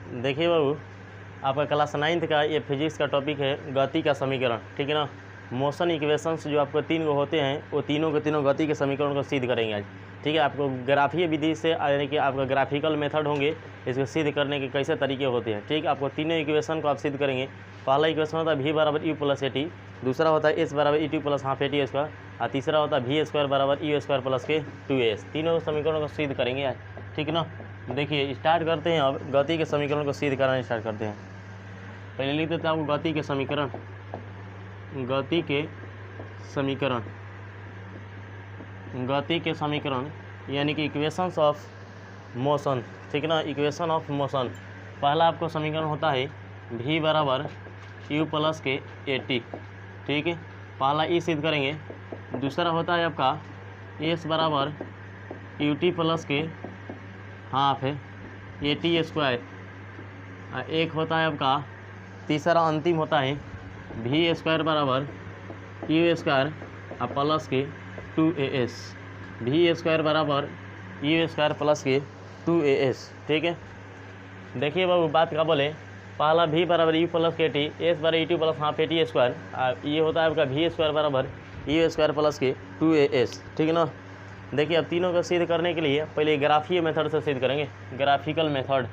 देखिए बाबू, आपका class 9th का ये फिजिक्स का टॉपिक है गति का समीकरण, ठीक है ना। मोशन इक्वेशंस जो आपको 3 गो होते हैं, वो तीनों के तीनों गति के समीकरण को सिद्ध करेंगे आज, ठीक है। आपको ग्राफीय विधि से यानी कि आपका ग्राफिकल मेथड होंगे, इसको सिद्ध करने के कैसे तरीके होते हैं, ठीक है। आपको तीनों इक्वेशन को आप सिद्ध करेंगे। पहला इक्वेशन होता है v बराबर u प्लस ए टी, दूसरा होता है s बराबर E T plus half A T square, और तीसरा होता है v स्क्वायर बराबर यू स्क्वायर प्लस के 2as। तीनों समीकरणों को सिद्ध करेंगे आज, ठीक है ना। देखिए स्टार्ट करते हैं, अब गति के समीकरण को सिद्ध करना स्टार्ट करते हैं। पहले लिख देते हैं आपको गति के समीकरण, गति के समीकरण, गति के समीकरण यानी कि इक्वेशंस ऑफ मोशन, ठीक है ना। इक्वेशन ऑफ मोशन, पहला आपको समीकरण होता है v बराबर u प्लस के ए टी, ठीक है। पहला ई सिद्ध करेंगे। दूसरा होता है आपका s बराबर यू टी प्लस के हाफ है ए टी स्क्वायर। एक होता है आपका तीसरा अंतिम होता है v स्क्वायर बराबर यू स्क्वायर प्लस के 2as, v स्क्वायर बराबर यू स्क्वायर प्लस के 2as, ठीक है। देखिए बाबू बात का बोले, पहला v बराबर u प्लस के टी, s बराबर E T plus half A T square, ये होता है आपका v स्क्वायर बराबर यू स्क्वायर प्लस के 2as, ठीक है ना। देखिए अब तीनों को सिद्ध करने के लिए पहले ग्राफीय मेथड से सिद्ध करेंगे। ग्राफिकल मेथड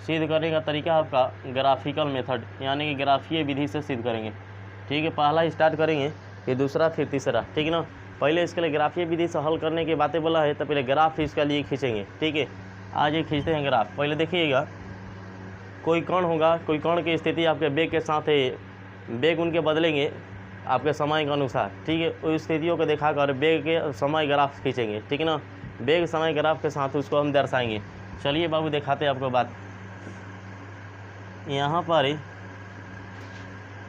सिद्ध करने का तरीका आपका ग्राफिकल मेथड यानी कि ग्राफीय विधि से सिद्ध करेंगे, ठीक है। पहला स्टार्ट करेंगे, फिर दूसरा, फिर तीसरा, ठीक है ना। पहले इसके लिए ग्राफीय विधि से हल करने की बातें बोला है, तो पहले ग्राफ इसके लिए खींचेंगे, ठीक है। आज ये खींचते हैं ग्राफ। पहले देखिएगा, कोई कण होगा, कोई कण की स्थिति आपके बेग के साथ है, बेग उनके बदलेंगे आपके समय के अनुसार, ठीक है। उस स्थितियों को दिखाकर बेग के समय ग्राफ खींचेंगे, ठीक है ना। बेग समय ग्राफ के साथ उसको हम दर्शाएंगे। चलिए बाबू दिखाते हैं आपको बात। यहाँ पर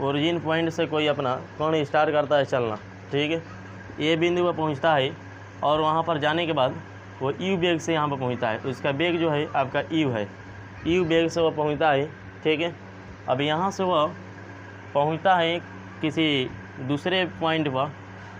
ओरिजिन पॉइंट से कोई अपना कण स्टार्ट करता है चलना, ठीक है। ये बिंदु पर पहुँचता है और वहाँ पर जाने के बाद वो यू बेग से यहाँ पर पहुँचता है। उसका बेग जो है आपका यू है, यू बेग से वो पहुँचता है, ठीक है। अब यहाँ से वह पहुँचता है किसी दूसरे पॉइंट पर,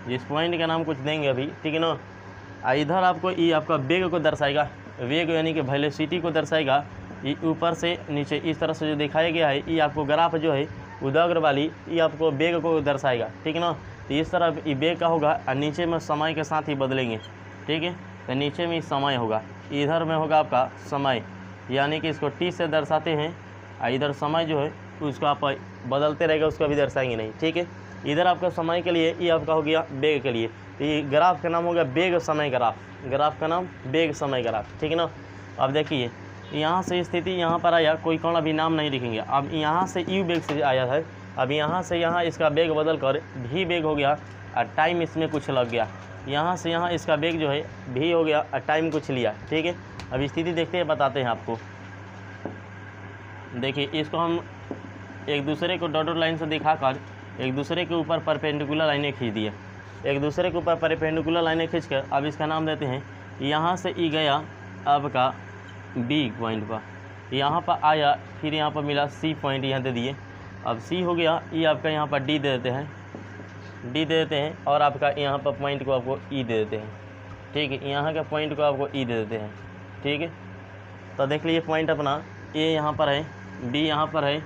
जिस पॉइंट का नाम कुछ देंगे अभी, ठीक है ना। इधर आपको ये आपका बेग को दर्शाएगा, वेग यानी कि वेलोसिटी को दर्शाएगा। ये ऊपर से नीचे इस तरह से जो दिखाया गया है, ये आपको ग्राफ जो है उदाग्र वाली, ये आपको बेग को दर्शाएगा, ठीक है ना। तो इस तरह ये बेग का होगा और नीचे में समय के साथ ही बदलेंगे, ठीक है। तो नीचे में समय होगा, इधर में होगा आपका समय, यानी कि इसको टी से दर्शाते हैं, और इधर समय जो है उसको आप बदलते रहेगा, उसको भी दर्शाएंगे नहीं, ठीक है। इधर आपका समय के लिए, ये आपका हो गया बेग के लिए, तो ये ग्राफ का नाम हो गया बेग समय ग्राफ, ग्राफ का नाम बेग समय ग्राफ, ठीक है ना। अब देखिए यहाँ से स्थिति यहाँ पर आया, कोई कण अभी नाम नहीं लिखेंगे। अब यहाँ से यू बेग से आया है, अब यहाँ से यहाँ इसका बेग बदल कर भी बेग हो गया और टाइम इसमें कुछ लग गया। यहाँ से यहाँ इसका बेग जो है भी हो गया और टाइम कुछ लिया, ठीक है। अब स्थिति देखते हैं, बताते हैं आपको। देखिए इसको हम एक दूसरे को डॉटेड लाइन से दिखाकर एक दूसरे के ऊपर परपेंडिकुलर लाइनें खींच दिए। एक दूसरे के ऊपर परपेंडिकुलर लाइनें खींचकर अब इसका नाम देते हैं, यहाँ से ई गया आपका बी पॉइंट पर, यहाँ पर आया, फिर यहाँ पर मिला सी पॉइंट, यहाँ दे दिए। अब सी हो गया, ये आपका यहाँ पर डी दे देते हैं, डी दे देते हैं, और आपका यहाँ पर पॉइंट को आपको ई दे देते हैं, ठीक है। यहाँ के पॉइंट को आपको ई दे देते हैं, ठीक है। तो देख लीजिए पॉइंट अपना, ए यहाँ पर है, बी यहाँ पर है,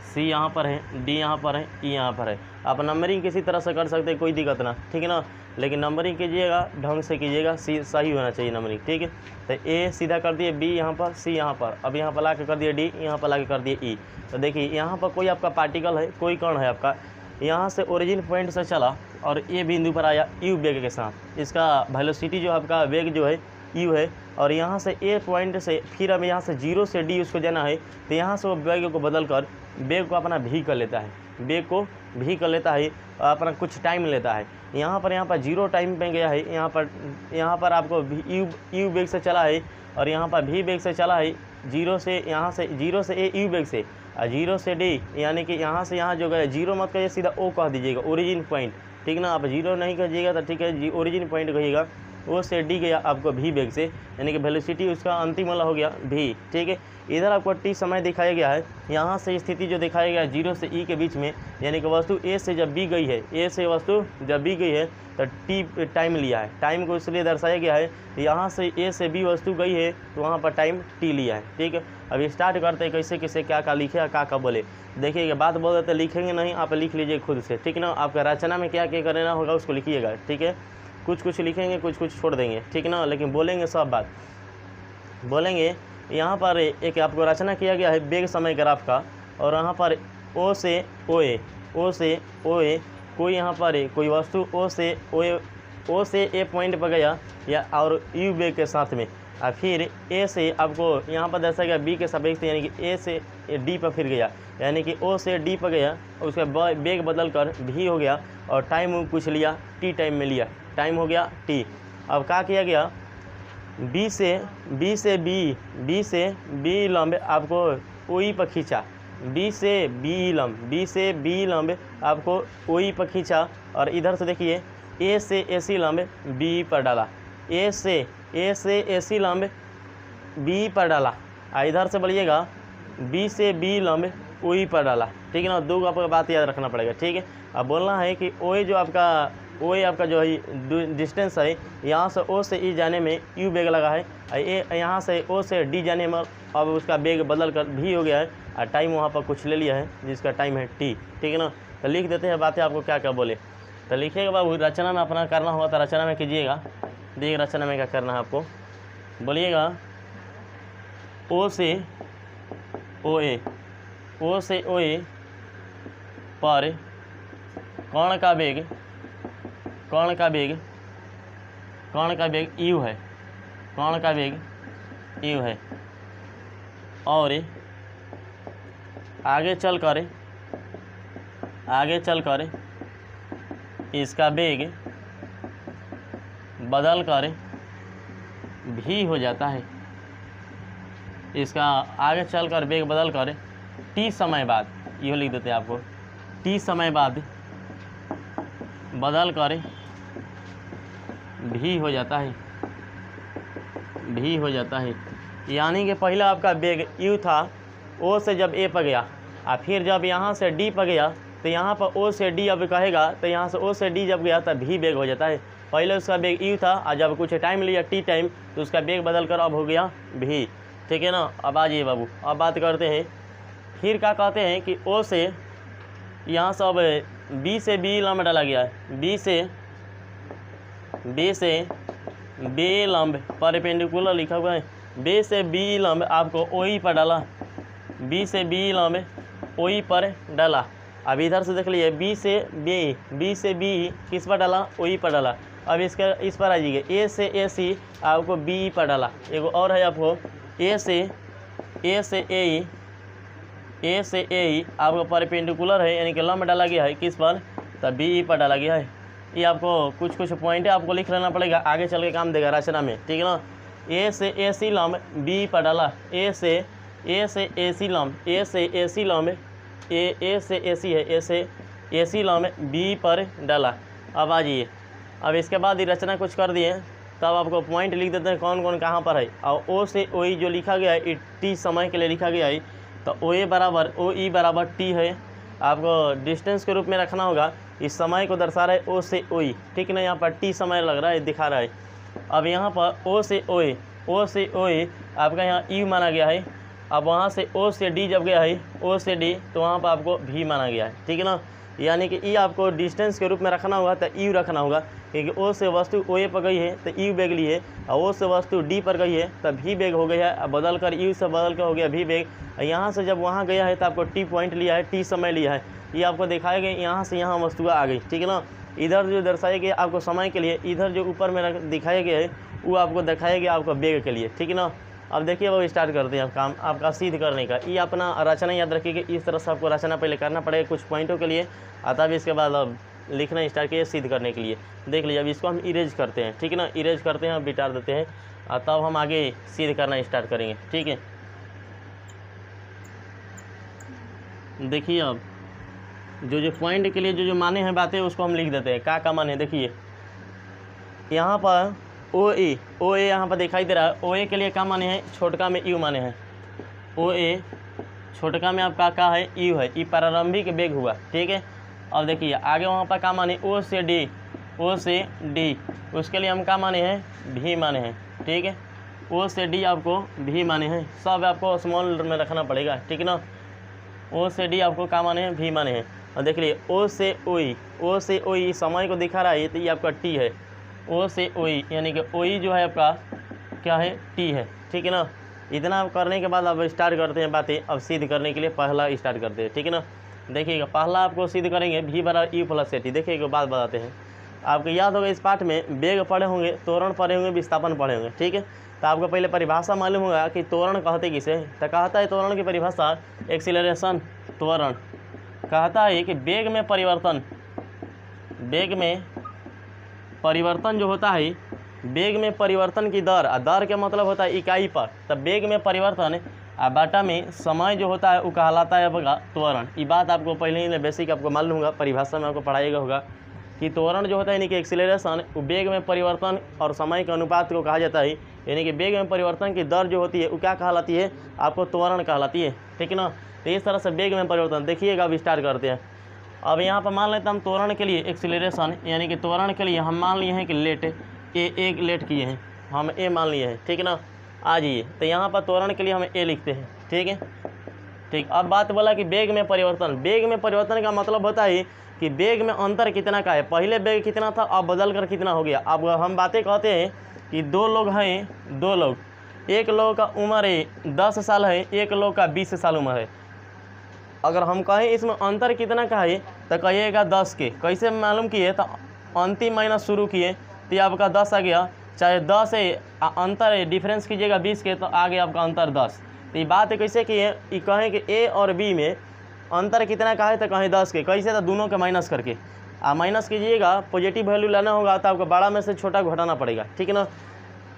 सी यहाँ पर है, डी यहाँ पर है, ई यहाँ पर है। आप नंबरिंग किसी तरह से कर सकते हैं, कोई दिक्कत ना, ठीक है ना। लेकिन नंबरिंग कीजिएगा ढंग से कीजिएगा, सी सही होना चाहिए नंबरिंग, ठीक है। तो ए सीधा कर दिए, बी यहाँ पर, सी यहाँ पर, अब यहाँ पर ला के कर दिए डी, यहाँ पर ला के कर दिए ई। तो देखिए यहाँ पर कोई आपका पार्टिकल है, कोई कण है आपका, यहाँ से ओरिजिन पॉइंट से चला और ए बिंदु पर आया यू बेग के साथ। इसका वेलोसिटी जो आपका वेग जो है यू है, और यहाँ से ए पॉइंट से फिर अब यहाँ से 0 से डी उसको जाना है, तो यहाँ से वो वेग को बदल कर बेग को अपना भी कर लेता है, बेग को भी कर लेता है, अपना कुछ टाइम लेता है। यहाँ पर 0 टाइम पे गया है, यहाँ पर आपको यू बेग से चला है, और यहाँ पर भी बेग से चला है, 0 से ए यू बेग से, और 0 से डी, यानी कि यहाँ से यहाँ जो गया 0 मत कहिए, सीधा ओ कह दीजिएगा, ओरिजिन पॉइंट, ठीक ना। आप 0 नहीं कहिएगा तो ठीक है, ओरिजिन पॉइंट कहिएगा। ओ से डी गया आपको v वेग से, यानी कि वेलोसिटी उसका अंतिम वाला हो गया v। ठीक है, इधर आपको t समय दिखाया गया है, यहाँ से स्थिति जो दिखाया गया है 0 से e के बीच में, यानी कि वस्तु a से जब b गई है, a से वस्तु जब b गई है तो t टाइम लिया है। टाइम को इसलिए दर्शाया गया है, यहाँ से a से b वस्तु गई है तो वहाँ पर टाइम t लिया है। ठीक है, अभी स्टार्ट करते हैं कैसे कैसे क्या क्या लिखे क्या बोले। देखिएगा, बात बोल रहे तो लिखेंगे नहीं, आप लिख लीजिए खुद से। ठीक है ना, आपका रचना में क्या क्या करना होगा उसको लिखिएगा। ठीक है, कुछ लिखेंगे, कुछ छोड़ देंगे। ठीक है ना, लेकिन बोलेंगे सब बात बोलेंगे। यहाँ पर एक आपको रचना किया गया है वेग समय ग्राफ का, और यहाँ पर ओ से ओ ए कोई यहाँ पर कोई वस्तु ओ से ए पॉइंट पर गया या और यू वेग के साथ में, और फिर ए से आपको यहाँ पर दर्शाया गया बी के सापेक्ष, यानी कि ए से डी पर फिर गया, यानी कि ओ से डी पर गया, उसका वेग बदल कर भी हो गया और टाइम कुछ लिया टी टाइम में लिया, टाइम हो गया टी। अब क्या किया गया, बी से बी लंब आपको ओई पर खींचा, बी से बी लंब आपको ओई पर खींचा, और इधर से देखिए ए से ए सी लंब बी पर डाला, ए से ए सी लंब बी पर डाला, और इधर से बोलिएगा बी से बी लंब ओई पर डाला। ठीक है ना, दो आपको बात याद रखना पड़ेगा। ठीक है, अब बोलना है कि ओई जो आपका जो है डिस्टेंस है, यहाँ से ओ से ई जाने में यू वेग लगा है, यहाँ से ओ से डी जाने में अब उसका वेग बदल कर भी हो गया है, और टाइम वहाँ पर कुछ ले लिया है जिसका टाइम है टी। ठीक है ना, तो लिख देते हैं बातें आपको क्या क्या बोले, तो लिखिएगा बाबू। रचना में अपना करना होगा तो रचना में कीजिएगा। देखिए रचना में क्या करना है आपको, बोलिएगा ओ से ओ ए पर कर्ण का वेग यू है, कर्ण का वेग यू है, और आगे चलकर इसका वेग बदल कर भी हो जाता है, इसका आगे चलकर वेग बदल कर टी समय बाद, यह लिख देते हैं आपको, टी समय बाद बदल कर भी हो जाता है, यानी कि पहला आपका वेग यू था, ओ से जब ए पर गया, और फिर जब यहाँ से डी पर गया तो यहाँ पर ओ से डी अब कहेगा, तो यहाँ से ओ से डी जब गया तब भी वेग हो जाता है। पहले उसका वेग यू था, और जब कुछ टाइम लिया टी टाइम, तो उसका वेग बदल कर अब हो गया भी। ठीक है ना, अब आ जाइए बाबू, अब बात करते हैं फिर क्या कहते हैं कि ओ से यहाँ से अब बी से बी लंब डाला गया है, बी से बी लंब परपेंडिकुलर लिखा हुआ है, बी से बी लंब आपको ओई पर डाला, बी से बी लंब ओई पर डाला। अब इधर से देख लीजिए बी से बी किस पर डाला, ओई पर डाला। अब इसका इस पर आ जाइए, ए से ए सी आपको बी पर डाला, एगो और है आपको ए से ए आपको परपेंडिकुलर है, यानी कि लंब डाला गया है किस पर, तब बी पर डाला गया है। ये आपको कुछ पॉइंट आपको लिख लेना पड़ेगा, आगे चल के काम देगा रचना में। ठीक है ना, ए से ए सी लंब बी पर डाला, ए से ए सी लंब ए से ए सी लंब बी पर डाला। अब आ जाइए, अब इसके बाद ये रचना कुछ कर दिए, तब आपको पॉइंट लिख देते हैं कौन कौन कहाँ पर है। और ओ से ओ ई जो लिखा गया है टी समय के लिए लिखा गया है, तो ओ ई बराबर टी है, आपको डिस्टेंस के रूप में रखना होगा। इस समय को दर्शा रहा है ओ से ओ ई। ठीक ना, यहाँ पर टी समय लग रहा है, दिखा रहा है। अब यहाँ पर ओ से ओ ए आपका यहाँ यू माना गया है। अब वहाँ से ओ से डी जब गया है, ओ से डी, तो वहाँ पर आपको भी माना गया है। ठीक है ना, यानी कि ई आपको डिस्टेंस के रूप में रखना होगा, तो यू रखना होगा, क्योंकि ओ से वस्तु ओ ए पर गई है तो यू वेग ली है, और ओ से वस्तु डी पर गई है तब भी वेग हो गया है, अब बदल कर यू से बदल कर हो गया भी वेग। यहाँ से जब वहाँ गया है तो आपको टी पॉइंट लिया है, टी समय लिया है, ये आपको दिखाया गया यहाँ से यहाँ वस्तुएं आ गई। ठीक है ना, इधर जो दर्शाया गया आपको समय के लिए, इधर जो ऊपर में दिखाया गया है वो आपको दिखाया गया आपको वेग के लिए। ठीक है ना, अब देखिए वो स्टार्ट करते हैं काम आपका सिद्ध करने का। ये अपना रचना याद रखिए कि इस तरह से आपको रचना पहले करना पड़ेगा कुछ पॉइंटों के लिए, तब इसके बाद अब लिखना स्टार्ट किए सिद्ध करने के लिए। देख लीजिए, अब इसको हम इरेज करते हैं। ठीक है ना, इरेज करते हैं, बिटार देते हैं, तब हम आगे सिद्ध करना स्टार्ट करेंगे। ठीक है, देखिए अब जो पॉइंट के लिए जो माने हैं बातें उसको हम लिख देते हैं। क्या माने, देखिए यहाँ पर ओ ए यहाँ पर दिखाई दे रहा है। ओ ए के लिए क्या माने हैं, छोटका में यू माने हैं। ओ ए छोटका में आपका क्या है, यू है, ई प्रारंभिक वेग हुआ, ठीक है। अब देखिए आगे वहाँ पर क्या माने, ओ से डी, उसके लिए हम क्या माने हैं, भी माने हैं, ठीक है। ओ से डी आपको भी माने हैं, सब आपको स्मॉल में रखना पड़ेगा, ठीक है ना। ओ से डी आपको क्या माने हैं, भी माने हैं। और देख लिए ओ से ओ ई समय को दिखा रहा है, तो ये आपका टी है। ओ से ओ ई यानी कि ओ ई जो है आपका क्या है, टी है, ठीक है ना। इतना करने के बाद अब स्टार्ट करते हैं बातें, अब सिद्ध करने के लिए पहला स्टार्ट करते हैं, ठीक है ना। देखिएगा पहला आपको सिद्ध करेंगे भी बराबर यू प्लस ए टी। देखिएगा बात बताते हैं, आपको याद होगा इस पाठ में वेग पढ़े होंगे, त्वरण पढ़े होंगे, विस्थापन पढ़े होंगे, ठीक है। तो आपको पहले परिभाषा मालूम होगा कि त्वरण कहते किसे, तो कहता है त्वरण की परिभाषा एक्सीलरेशन, त्वरण कहता है कि वेग में परिवर्तन जो होता है, वेग में परिवर्तन की दर, दर का मतलब होता है इकाई पर, तब वेग में परिवर्तन बाटा में समय जो होता है वो कहलाता है आपका त्वरण। ये बात आपको पहले ही बेसिक आपको मालूम होगा, परिभाषा में आपको पढ़ाएगा होगा कि त्वरण जो होता है यानी कि एक्सीलरेशन, वेग में परिवर्तन और समय के अनुपात को कहा जाता है, यानी कि वेग में परिवर्तन की दर जो होती है वो क्या कहलाती है, आपको त्वरण कहलाती है, ठीक है ना। तो इस तरह से वेग में परिवर्तन देखिएगा, अब स्टार्ट करते हैं। अब यहाँ पर मान लेते हैं हम त्वरण के लिए एक्सीलरेशन यानी कि त्वरण के लिए हम मान लिए हैं कि लेट एक लेट किए हैं, हम ए मान लिए हैं, ठीक है ना। आ जाइए, तो यहाँ पर त्वरण के लिए हम ए लिखते हैं, ठीक है, ठीक। अब बात बोला कि वेग में परिवर्तन का मतलब होता है कि वेग में अंतर कितना का है, पहले वेग कितना था अब बदल कर कितना हो गया। अब हम बातें कहते हैं कि दो लोग हैं, एक लोग का उम्र है 10 साल है, एक लोग का 20 साल उम्र है। अगर हम कहें इसमें अंतर कितना का है तो कहिएगा 10 के। कैसे मालूम किए, तो अंतिम माइनस शुरू किए तो आपका 10 आ गया, चाहे 10 है अंतर है, डिफरेंस कीजिएगा 20 के तो आ गया आपका अंतर 10। तो ये बात कैसे की है, ये कहें कि ए और बी में अंतर कितना का है तो कहें 10 के, कैसे तो दोनों के माइनस करके माइनस कीजिएगा, पॉजिटिव वैल्यू लाना होगा तो आपको बड़ा में से छोटा घटाना पड़ेगा, ठीक है ना।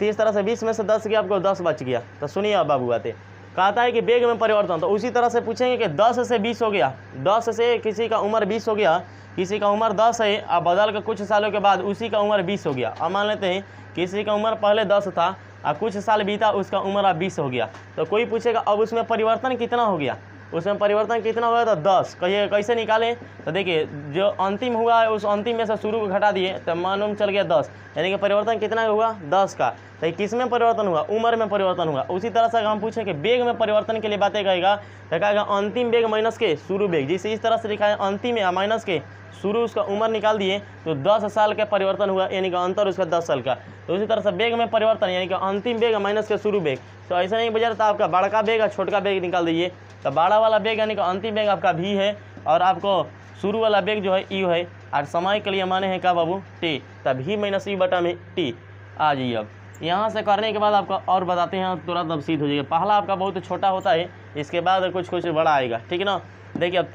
तो इस तरह से 20 में से 10 गया, आपको 10 बच गया। तो सुनिए अब बाबू बातें, कहता है कि वेग में परिवर्तन, तो उसी तरह से पूछेंगे कि 10 से 20 हो गया, 10 से किसी का उम्र 20 हो गया, किसी का उम्र 10 है, अब बदल कर कुछ सालों के बाद उसी का उम्र 20 हो गया। अब मान लेते हैं किसी का उम्र पहले 10 था और कुछ साल बीता उसका उम्र अब 20 हो गया, तो कोई पूछेगा अब उसमें परिवर्तन कितना हो गया, उसमें परिवर्तन कितना हुआ, तो 10। कहिए कैसे निकालें, तो देखिए जो अंतिम हुआ है उस अंतिम में से शुरू को घटा दिए तो मालूम चल गया 10, यानी कि परिवर्तन कितना हुआ 10 का। तो किस में परिवर्तन हुआ, उम्र में परिवर्तन हुआ। उसी तरह से हम पूछें कि वेग में परिवर्तन के लिए बातें कहेगा तो कहेगा अंतिम वेग माइनस के शुरू वेग, जिसे इस तरह से लिखा है अंतिम या माइनस के शुरू उसका उम्र निकाल दिए तो 10 साल का परिवर्तन हुआ, यानी कि अंतर उसका 10 साल का। तो उसी तरह से वेग में परिवर्तन यानी कि अंतिम वेग माइनस के शुरू वेग, तो ऐसा नहीं बजा था आपका बड़ा वेग और छोटका वेग निकाल दीजिए, तो बड़ा वाला वेग यानी कि अंतिम वेग आपका भी है और आपको शुरू वाला वेग जो है यू है, और समय के लिए माने हैं क्या बाबू, टी, तब भी माइनस यू बटा में टी। आ जाइए, अब यहाँ से करने के बाद आपका और बताते हैं तुरंत अब सिद्ध हो जाएगा। पहला आपका बहुत छोटा होता है, इसके बाद कुछ कुछ बड़ा आएगा, ठीक है ना। देखिए अब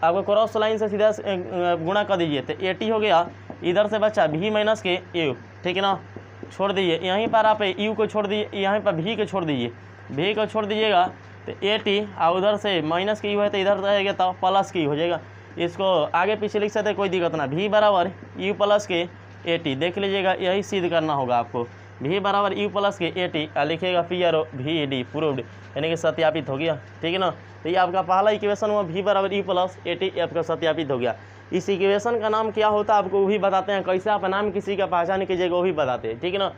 आपको क्रॉस लाइन से सीधा गुणा कर दीजिए तो 80 हो गया, इधर से बचा भी माइनस के यू, ठीक है ना, छोड़ दीजिए यहीं पर आप यू को छोड़ दीजिए, यहाँ पर भी को छोड़ दीजिए, भी को छोड़ दीजिएगा तो 80 और उधर से माइनस की यू है तो इधर रहेगा तो प्लस की हो जाएगा। इसको आगे पीछे लिख सकते कोई दिक्कत ना, भी बराबर यू प्लस के 80, देख लीजिएगा यही सिद्ध करना होगा आपको, भी बराबर यू प्लस के 80 लिखिएगा पी आर ओ भी डी प्रूव्ड, यानी कि सत्यापित हो गया, ठीक है ना। तो ये आपका पहला इक्वेशन हुआ भी बराबर यू प्लस 80 आपका सत्यापित हो गया। इस इक्वेशन का नाम क्या होता है आपको वो भी बताते हैं, कैसे आप नाम किसी का पहचान कीजिएगा वो भी बताते हैं, ठीक है ना।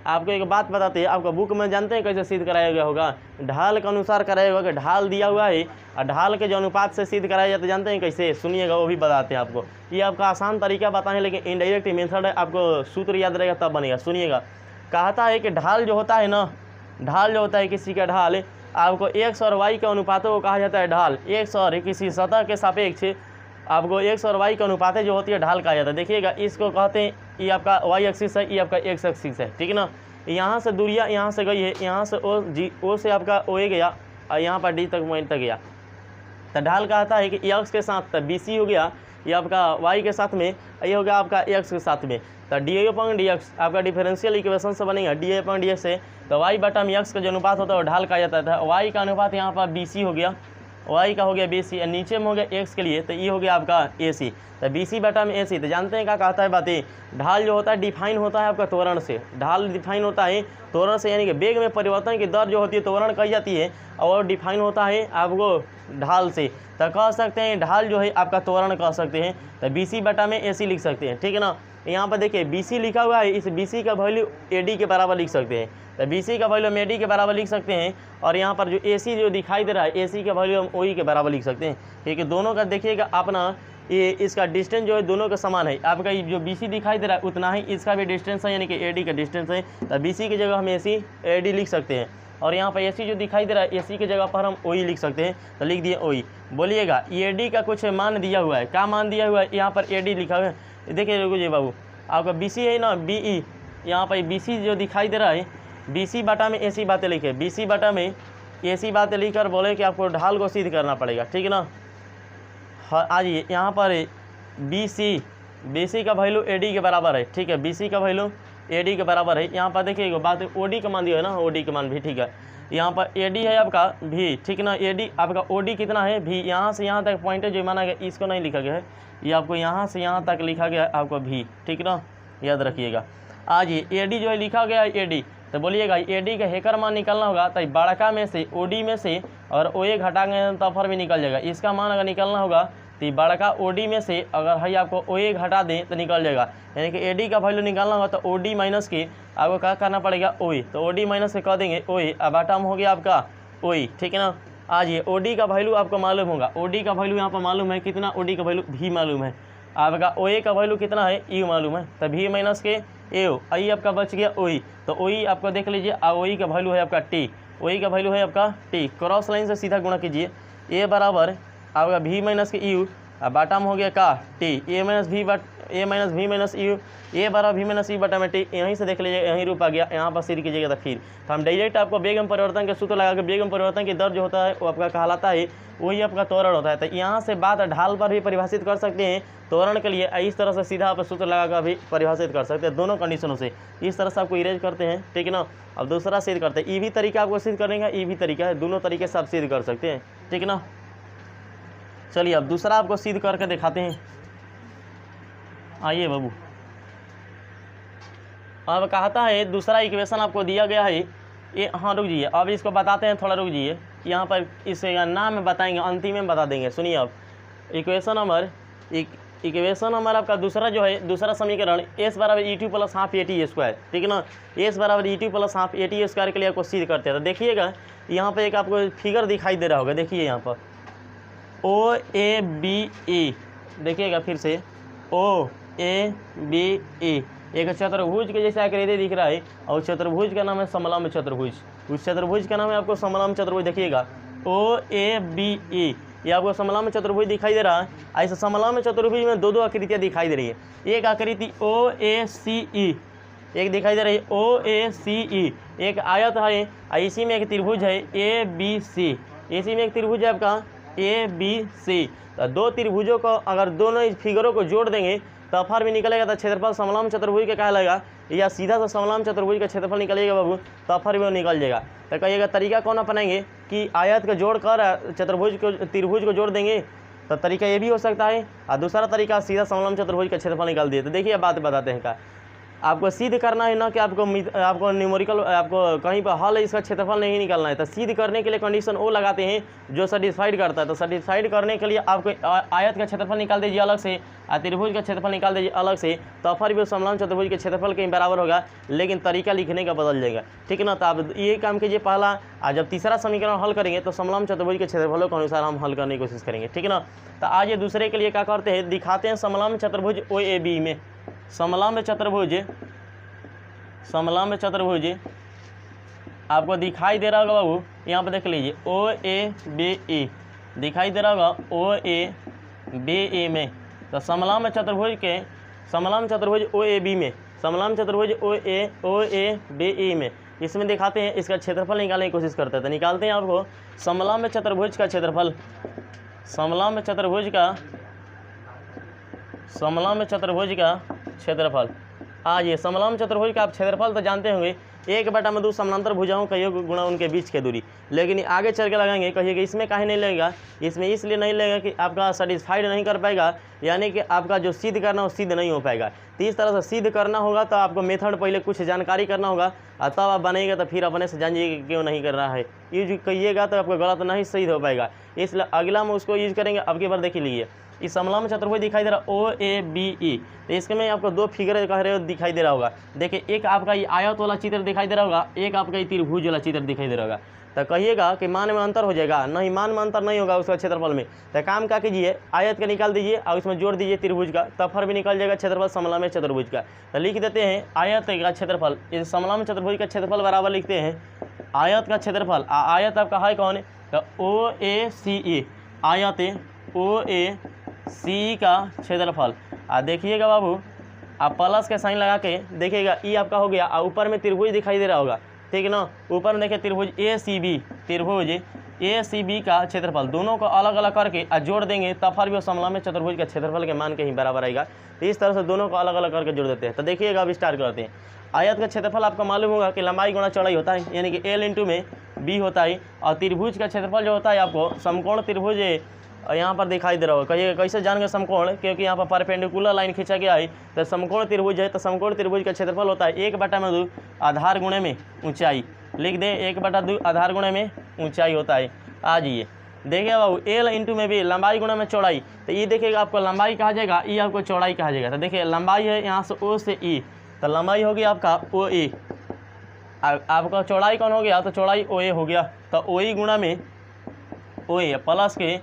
आपको एक बात बताते हैं, आपका बुक में जानते हैं कैसे सिद्ध कराया गया होगा, ढाल के अनुसार कराया होगा कि ढाल दिया हुआ है और ढाल के जो अनुपात से सिद्ध कराया जाता है, जानते हैं कैसे, सुनिएगा वो भी बताते हैं आपको। ये आपका आसान तरीका बताएं लेकिन इनडायरेक्ट मेथड है, आपको सूत्र याद रहेगा तब बनेगा। सुनिएगा, कहता है कि ढाल जो होता है ना, ढाल जो होता है किसी का ढाल, आपको एक्स और वाई के अनुपातों को कहा जाता है ढाल। एक्स और किसी सतह के सापेक्ष आपको एक्स और वाई के अनुपातें जो होती है ढाल कहा जाता है। देखिएगा इसको कहते हैं, ये आपका वाई एक्सिस है, ये आपका एक्स एक्सिस है, ठीक है ना। यहाँ से दूरियाँ यहाँ से गई है, यहाँ से ओ से आपका ओ ए गया और यहाँ पर डी तक पॉइंट तक गया, तो ढाल कहता है कि एक्स के साथ तो बी सी हो गया, ये आपका वाई के साथ में, ये हो गया आपका एक्स के साथ में, तो D A upon D x आपका डिफरेंशियल इक्वेशन से बनेगा D A upon D x से, तो वाई बटा में एक्स का जो अनुपात होता है वो ढाल कहा जाता है। वाई का अनुपात यहाँ पर बी सी हो गया, वाई का हो गया BC, नीचे में हो गया x के लिए, तो ये हो गया आपका AC। तो BC बटा में AC, तो जानते हैं क्या कहता है बातें, ढाल जो होता है डिफाइन होता है आपका त्वरण से, ढाल डिफाइन होता है त्वरण से, यानी कि वेग में परिवर्तन की दर जो होती है त्वरण कही जाती है, और डिफाइन होता है आपको ढाल से। तो कह सकते हैं ढाल जो है आपका त्वरण कह सकते हैं, तो BC बटा में AC लिख सकते हैं, ठीक है ना। यहाँ पर देखिए BC लिखा हुआ है, इस BC का वैल्यू AD के बराबर लिख सकते हैं, तो BC का वैल्यू हम AD के बराबर लिख सकते हैं, और यहाँ पर जो AC जो दिखाई दे रहा है AC का वैल्यू हम OE के बराबर लिख सकते हैं, ठीक है। दोनों का देखिएगा अपना ये इसका डिस्टेंस जो है दोनों का समान है, आपका जो BC दिखाई दे रहा है उतना ही इसका भी डिस्टेंस है, यानी कि AD का डिस्टेंस है, तो BC की जगह हम AC AD लिख सकते हैं, और यहाँ पर AC जो दिखाई दे रहा है AC की जगह पर हम OE लिख सकते हैं, तो लिख दिए OE। बोलिएगा AD का कुछ मान दिया हुआ है, क्या मान दिया हुआ है, यहाँ पर AD लिखा हुआ है, देखिए रुको जी बाबू, आपका BC है ना BE, यहाँ पर BC जो दिखाई दे रहा है BC बटा में AC बातें लिखे, BC बटा में AC बातें लिखकर बोले कि आपको ढाल को सिद्ध करना पड़ेगा, ठीक है ना। आइए यहाँ पर BC का वैल्यू AD के बराबर है, ठीक है, BC का वैल्यू AD के बराबर है। यहाँ पर देखिए बात OD का मान दिया है ना, OD का मान भी, ठीक है। यहाँ पर AD है आपका V, ठीक है ना, AD आपका OD कितना है V, यहाँ से यहाँ तक पॉइंट जो माना गया इसको नहीं लिखा गया है, ये आपको यहाँ से यहाँ तक लिखा गया है आपको V, ठीक है ना, याद रखिएगा। आज ये AD जो है लिखा गया है AD, तो बोलिएगा AD का हेकर मान निकालना होगा, तो बड़का में से OD में से और OA घटाएंगे तो फिर भी निकल जाएगा, इसका मान अगर निकलना होगा तो बड़का OD में से अगर है आपको OA घटा दें तो निकल जाएगा, यानी कि AD का वैल्यू निकालना होगा तो OD माइनस के आपको क्या करना पड़ेगा OA, तो OD माइनस के कह देंगे OA, अब बटा में हो गया आपका OE, ठीक है ना। आज ये OD का वैल्यू आपको मालूम होगा, OD का वैल्यू यहाँ पर मालूम है कितना, OD का वैल्यू V मालूम है, आपका OA का वैल्यू कितना है U मालूम है, तो V माइनस के AO, आई आपका बच गया OE, तो OE आपको देख लीजिए, OE का वैल्यू है आपका T, OE का वैल्यू है आपका T, क्रॉस लाइन से सीधा गुणा कीजिए, A बराबर आपका V माइनस के U, अब बाटा में हो गया का T, A minus V minus U, A बराबर V माइनस U बटा में T, यहीं से देख लीजिए यहीं रूप आ गया, यहाँ पर सिद्ध कीजिएगा तो फिर तो हम डायरेक्ट आपको वेग में परिवर्तन के सूत्र लगा के वेग में परिवर्तन की दर जो होता है वो आपका कहलाता है, वही आपका त्वरण होता है। तो यहाँ से बात ढाल पर भी परिभाषित कर सकते हैं, त्वरण के लिए इस तरह से सीधा आप सूत्र लगा कर भी परिभाषित कर सकते हैं, दोनों कंडीशनों से इस तरह से आपको इरेज करते हैं, ठीक है ना। अब दूसरा सिद्ध करते हैं, ये भी तरीका आपको सिद्ध करने का, ये भी तरीका है, दोनों तरीके से आप सिद्ध कर सकते हैं, ठीक है ना। चलिए अब दूसरा आपको सिद्ध करके दिखाते हैं, आइए बाबू। अब कहता है दूसरा इक्वेशन आपको दिया गया है, ये हाँ रुक जाइए, अब इसको बताते हैं, थोड़ा रुक जाइए, यहाँ पर इस नाम में बताएंगे, अंतिम में बता देंगे। सुनिए अब इक्वेशन नंबर आपका दूसरा जो है, दूसरा समीकरण S बराबर E2 plus half AT square, ठीक है ना, S बराबर E2 plus half AT square के लिए आपको सिद्ध करते हैं। तो देखिएगा यहाँ पर एक आपको फिगर दिखाई दे रहा होगा, देखिए यहाँ पर OABE, देखिएगा फिर से OABE, एक चतुर्भुज के जैसे आकृति दिख रहा है, और चतुर्भुज का नाम है समलंब चतुर्भुज, उस चतुर्भुज का नाम है आपको समलंब चतुर्भुज। देखिएगा OABE, ये आपको समलंब चतुर्भुज दिखाई दे रहा है। ऐसे समलंब चतुर्भुज में दो आकृतियाँ दिखाई दे रही है, एक आकृति OACE, एक दिखाई दे रही है OACE, एक आयत है, इसी में एक त्रिभुज है ABC, इसी में एक त्रिभुज है आपका ABC। तो दो त्रिभुजों को अगर दोनों इस फिगरों को जोड़ देंगे तो फिर भी निकलेगा, तो क्षेत्रफल समलंब चतुर्भुज का कहलाएगा, या सीधा सा समलंब चतुर्भुज का क्षेत्रफल निकलेगा बाबू, तो फिर भी वो निकल जाएगा। तो कहिएगा तरीका कौन अपनाएंगे कि आयत को जोड़ कर चतुर्भुज को त्रिभुज को जोड़ देंगे, तो तरीका ये भी हो सकता है, और दूसरा तरीका सीधा समलंब चतुर्भुज का क्षेत्रफल निकाल दिए। तो देखिए बात बताते हैं का, आपको सिद्ध करना है ना कि आपको न्यूमेरिकल आपको कहीं पर हल इसका क्षेत्रफल नहीं निकालना है। तो सिद्ध करने के लिए कंडीशन वो लगाते हैं जो सेटिस्फाइड करता है। तो सेटिस्फाइड करने के लिए आपको आयत का क्षेत्रफल निकाल दीजिए अलग से, और त्रिभुज का क्षेत्रफल निकाल दीजिए अलग से, तो फिर भी समलंब चतुर्भुज के क्षेत्रफल के बराबर होगा, लेकिन तरीका लिखने का बदल जाएगा, ठीक है ना। तो आप ये काम कीजिए पहला, और जब तीसरा समीकरण हल करेंगे तो समलंब चतुर्भुज के क्षेत्रफलों के अनुसार हम हल करने की कोशिश करेंगे, ठीक है ना। तो आज ये दूसरे के लिए क्या करते हैं, दिखाते हैं समलंब चतुर्भुज OAB में, समलंब चतुर्भुज आपको दिखाई दे रहा होगा बाबू, यहाँ पर देख लीजिए OABE दिखाई दे रहा होगा OABE में। तो समलंब चतुर्भुज OAB में, समलंब चतुर्भुज OABE में, इसमें दिखाते हैं, इसका क्षेत्रफल निकालने की कोशिश करते हैं। तो निकालते हैं आपको समलंब चतुर्भुज का क्षेत्रफल, समलंब चतुर्भुज का क्षेत्रफल। आज ये समलंब चतुर्भुज का आप क्षेत्रफल तो जानते होंगे, 1 बटा में 2 समानांतर भुजाओं का योग गुणा उनके बीच की दूरी। लेकिन आगे चल के लगाएंगे, कहिए कि इसमें काहे नहीं लगेगा, इसमें इसलिए नहीं लगेगा कि आपका सेटिस्फाइड नहीं कर पाएगा, यानी कि आपका जो सिद्ध करना वो सिद्ध नहीं हो पाएगा। तो इस तरह से सिद्ध करना होगा तो आपको मेथड पहले कुछ जानकारी करना होगा और तब आप बनाएंगे, तो फिर अपने से जानिए क्यों नहीं कर रहा है। यूज कहिएगा तो आपको गलत नहीं सिद्ध हो पाएगा, इसलिए अगला में उसको यूज करेंगे। अब की बार देख लीजिए, इस समलंब चतुर्भुज दिखाई दे रहा OABE, तो इसके में आपको 2 फिगर कह रहे हो दिखाई दे रहा होगा। देखिए एक आपका ये आयत वाला चित्र दिखाई दे रहा होगा, एक आपका ये त्रिभुज वाला चित्र दिखाई दे रहा होगा। तो कहिएगा कि मान में अंतर हो जाएगा, नहीं मान में अंतर नहीं होगा उसका क्षेत्रफल में। तो काम क्या कीजिए, आयत का निकाल दीजिए और उसमें जोड़ दीजिए त्रिभुज का, तब फिर भी निकल जाएगा क्षेत्रफल समलंब चतुर्भुज का। तो लिख देते हैं आयत का क्षेत्रफल, इस समलंब चतुर्भुज का क्षेत्रफल बराबर लिखते हैं आयत का क्षेत्रफल। आयत आपका है कौन, तो OACE, आयत OACE का क्षेत्रफल। देखिएगा बाबू, आप प्लस के साइन लगा के देखिएगा, ई आपका हो गया और ऊपर में त्रिभुज दिखाई दे रहा होगा, ठीक है ना। ऊपर में देखिए त्रिभुज ACB का क्षेत्रफल, दोनों को अलग अलग करके जोड़ देंगे तब फिर भी समलंब चतुर्भुज के क्षेत्रफल के मान के ही बराबर आएगा। तो इस तरह से दोनों को अलग अलग करके जोड़ देते हैं। तो देखिएगा अब स्टार्ट करते हैं। आयत का क्षेत्रफल आपको मालूम होगा कि लंबाई गुणा चौड़ाई होता है, यानी कि L इंटू में B होता है। और त्रिभुज का क्षेत्रफल जो होता है आपको समकोण त्रिभुज यहाँ पर दिखाई दे रहा होगा। कहिए कैसे जान गए समकोण, क्योंकि यहाँ पर परपेंडिकुलर लाइन खींचा गया है, तो समकोण त्रिभुज है। तो समकोण त्रिभुज का क्षेत्रफल होता है 1 बटा में 2 आधार गुणे में ऊंचाई, लिख दे 1 बटा 2 आधार गुणे में ऊंचाई होता है। आ जाइए देखिए बाबू, L इंटू में भी लंबाई गुणा में चौड़ाई, तो ये देखिएगा आपको लंबाई कहा जाएगा, ये आपको चौड़ाई कहा जाएगा। तो देखिए लंबाई है यहाँ से O से E, तो लंबाई हो गया आपका OE, आपका चौड़ाई कौन हो गया, तो चौड़ाई OA हो गया। तो OE गुणा में OA प्लस के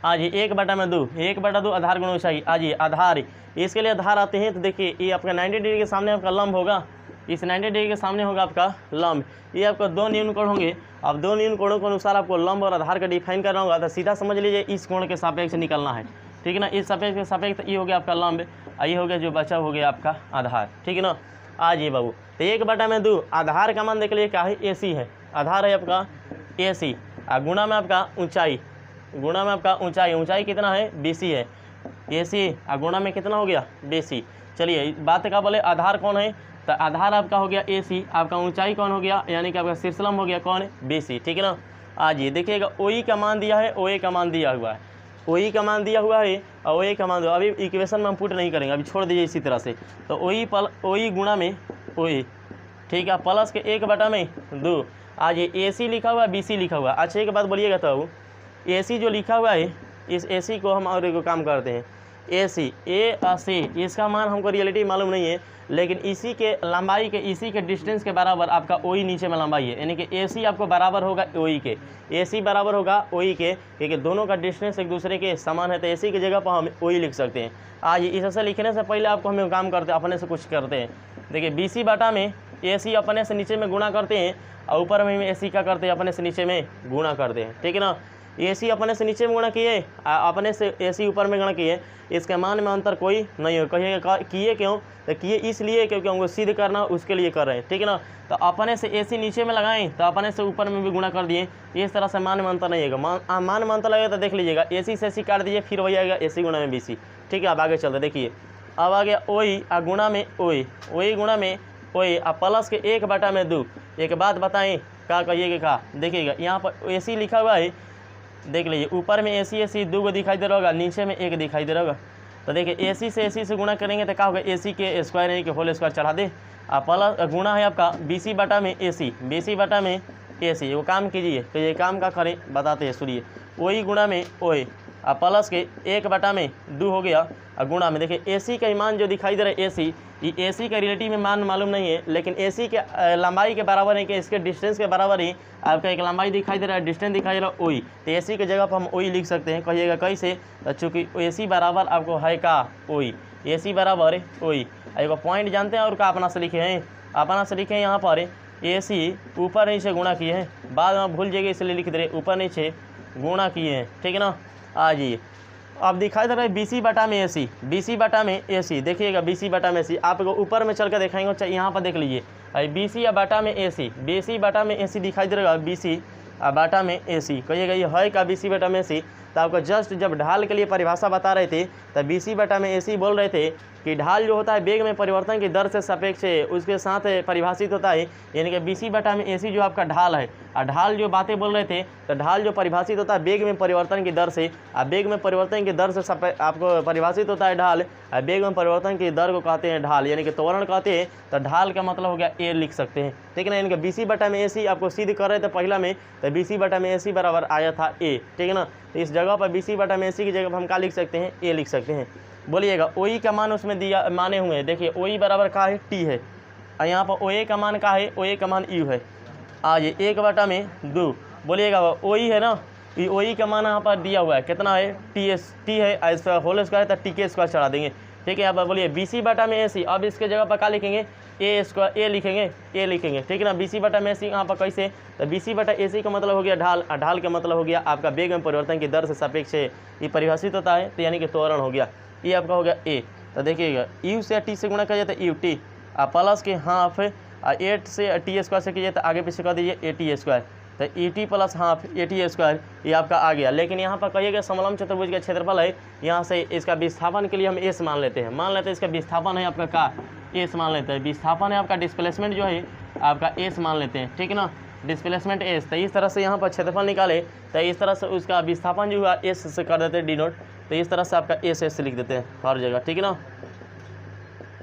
आज 1 बटा में 2, 1 बटा 2 आधार गुणा ऊंचाई। आज ये आधार, इसके लिए आधार आते हैं। तो देखिए ये आपका 90 डिग्री के सामने आपका लंब होगा, इस 90 डिग्री के सामने होगा आपका लंब। ये आपका 2 न्यून कोण होंगे। अब 2 न्यून कोणों के अनुसार आपको लंब और आधार का डिफाइन करना होगा। तो सीधा समझ लीजिए इस कोण के सापेक्ष निकलना है, ठीक है ना। इस सापेक्ष के सापेक्ष ये हो गया आपका लंब, ये हो गया जो बचा हो गया आपका आधार, ठीक है ना। आज ये बाबू, तो 1 बटा में 2 आधार का मान देख लीजिए क्या है, AC है, आधार है आपका AC, और गुणा में आपका ऊंचाई, गुणा में आपका ऊंचाई, ऊंचाई कितना है BC है, AC और गुणा में कितना हो गया BC। चलिए बात क्या बोले, आधार कौन है, तो आधार आपका हो गया AC, आपका ऊंचाई कौन हो गया, यानी कि आपका शीर्षलंब हो गया कौन, BC, ठीक है ना। आज ये देखिएगा OE का मान दिया है, OA का मान दिया हुआ है, OE का मान दिया हुआ है और OA का मान दिया। अभी इक्वेशन में हम पुट नहीं करेंगे, अभी छोड़ दीजिए इसी तरह से। तो OE गुणा में OA, ठीक है, प्लस के 1 बटा में 2। आज ये AC लिखा हुआ है, BC लिखा हुआ है। अच्छा एक बात बोलिएगा, तो AC जो लिखा हुआ है, इस AC को हम और एक काम करते हैं, AC इसका मान हमको रियलिटी मालूम नहीं है, लेकिन इसी के लंबाई के, इसी के डिस्टेंस के बराबर आपका OE नीचे में लंबाई है, यानी कि AC आपको बराबर होगा OE के, AC बराबर होगा OE के, क्योंकि दोनों का डिस्टेंस एक दूसरे के समान है। तो AC की जगह पर हम OE लिख सकते हैं। आज इससे लिखने से पहले आपको हम काम करते हैं, अपने से कुछ करते हैं। देखिए BC बटा में AC अपने से नीचे में गुणा करते हैं और ऊपर में AC का करते हैं, अपने से नीचे में गुणा करते हैं, ठीक है ना। AC अपने से नीचे में गुणा किए, अपने से AC ऊपर में गुणा किए, इसके मान में अंतर कोई नहीं हो। कहिएगा किए क्यों, तो किए इसलिए क्योंकि हमको सिद्ध करना उसके लिए कर रहे हैं, ठीक है ना। तो अपने से AC नीचे में लगाएं तो अपने से ऊपर में भी गुणा कर दिए, इस तरह से मान में अंतर नहीं होगा। मान में अंतर लगेगा तो देख लीजिएगा, AC से AC काट दीजिए, फिर वही आएगा AC गुणा में BC, ठीक है। अब आगे चलते देखिए, अब आ गया OE गुणा में OE गुणा में OE प्लस के 1 बटा में 2। एक बात बताएं, क्या कहिएगा, क्या देखिएगा यहाँ पर AC लिखा हुआ है, देख लीजिए ऊपर में AC 2 को दिखाई दे रहा होगा, नीचे में 1 दिखाई दे रहा होगा। तो देखिए AC से AC से गुणा करेंगे तो क्या होगा, AC के स्क्वायर यानी कि होल स्क्वायर चढ़ा दे, प्लस गुणा है आपका BC बटा में BC बटा में AC। वो काम कीजिए, तो ये काम का करें बताते हैं, सुनिए। OE गुणा में OA प्लस के 1 बटा में 2 हो गया, और गुणा में देखिए AC का मान जो दिखाई दे रहा है AC, ये AC का रिलेटिव में मान मालूम नहीं है, लेकिन AC के लंबाई के बराबर है कि इसके डिस्टेंस के बराबर ही आपका एक लंबाई दिखाई दे रहा है, डिस्टेंस दिखाई दे रहा है OE। तो AC की जगह पर हम OE लिख सकते हैं। कहिएगा कैसे, तो चूँकि AC बराबर आपको है का OE, AC बराबर OE। एक पॉइंट जानते हैं और का अपना से लिखे हैं, अपना से लिखे हैं यहाँ पर AC ऊपर नीचे गुणा किए हैं, बाद में भूल जाइए इसलिए लिख दे रहे ऊपर नीचे गुणा किए हैं, ठीक है ना। आ जाइए, अब दिखाई दे रहा है BC बटा में AC, BC बटा में AC, देखिएगा BC बटा में AC आपको ऊपर में चल कर दिखाएंगे, यहाँ पर देख लीजिए BC या बटा में AC, BC बटा में AC दिखाई दे रहा है, BC बटा में AC। कहिएगा ये है का BC बटा में AC, तो आपको जस्ट जब ढाल के लिए परिभाषा बता रहे थे तो BC बटा में AC बोल रहे थे, कि ढाल जो होता है वेग में परिवर्तन की दर से सापेक्ष उसके साथ परिभाषित होता है, यानी कि BC बटा में AC जो आपका ढाल है, और ढाल जो बातें बोल रहे थे, तो ढाल जो परिभाषित होता है वेग में परिवर्तन की दर से, और वेग में परिवर्तन की दर से आपको परिभाषित होता है ढाल, और वेग में परिवर्तन की दर को कहते हैं ढाल, यानी कि त्वरण कहते हैं। तो ढाल का मतलब हो गया A लिख सकते हैं, ठीक है ना। यानी कि BC बटा में AC आपको सिद्ध कर रहे थे पहला में, तो BC बटा में AC बराबर आया था A, ठीक है ना। तो इस जगह पर BC बटा में AC की जगह पर हम क्या लिख सकते हैं, A लिख सकते हैं। बोलिएगा OE का मान उसमें दिया माने हुए हैं, देखिए OE बराबर का है T है, और यहाँ पर OA का मान का है, OA का मान U है। आज 1 बटा में 2, बोलिएगा OE है ना, ये OE का मान यहाँ पर दिया हुआ है कितना है, T है, इस पर होल स्क्वायर तो T के स्क्वायर चढ़ा देंगे, ठीक है। यहाँ पर बोलिए BC बटा में AC, अब इसके जगह पर क्या लिखेंगे, A स्क्वायर A लिखेंगे, ठीक है ना। BC बटा में AC यहाँ पर कैसे, तो BC बटा AC का मतलब हो गया ढाल, और ढाल का मतलब हो गया आपका वेग में परिवर्तन की दर से सापेक्ष ये परिभाषित होता है, तो यानी कि त्वरण हो गया, ये आपका हो गया A। तो देखिएगा U से T से गुणा कर जाता है UT, और प्लस के हाफ 8 से T स्क्वायर से कीजिए तो आगे पीछे कर दीजिए AT स्क्वायर, तो ET plus half AT square ये आपका आ गया। लेकिन यहाँ पर कहिएगा समलंब चतुर्भुज का क्षेत्रफल है, यहाँ से इसका विस्थापन के लिए हम S मान लेते हैं, इसका विस्थापन है आपका का S मान लेते हैं, विस्थापन है आपका, डिस्प्लेसमेंट जो है आपका S मान लेते हैं, ठीक है ना, डिस्प्लेसमेंट S। तो इस तरह से यहाँ पर क्षेत्रफल निकाले, तो इस तरह से उसका विस्थापन जो हुआ S से कर देते हैं डिनोट, तो इस तरह से आपका S लिख देते हैं हर जगह, ठीक है ना।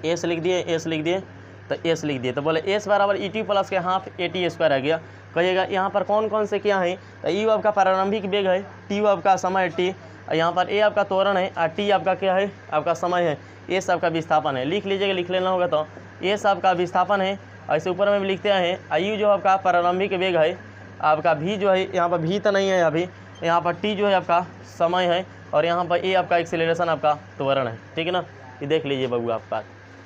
S लिख दिए, तो S लिख दिए, तो बोले S बराबर ET प्लस के हाफ AT स्क्वायर आ गया। कहिएगा यहाँ पर कौन कौन से क्या है, तो U आपका प्रारंभिक वेग है, T आपका समय T, यहाँ पर A आपका त्वरण है, और T आपका क्या है, आपका समय है, S आपका विस्थापन है। लिख लीजिएगा, लिख लेना होगा, तो S आपका विस्थापन है, ऐसे ऊपर में भी लिखते हैं। U जो आपका प्रारंभिक वेग है, आपका V जो है, यहाँ पर V तो नहीं है अभी, यहाँ पर T जो है आपका समय है, और यहाँ पर A आपका एक्सेलरेशन आपका त्वरण है, ठीक है ना। ये देख लीजिए बबू आपका,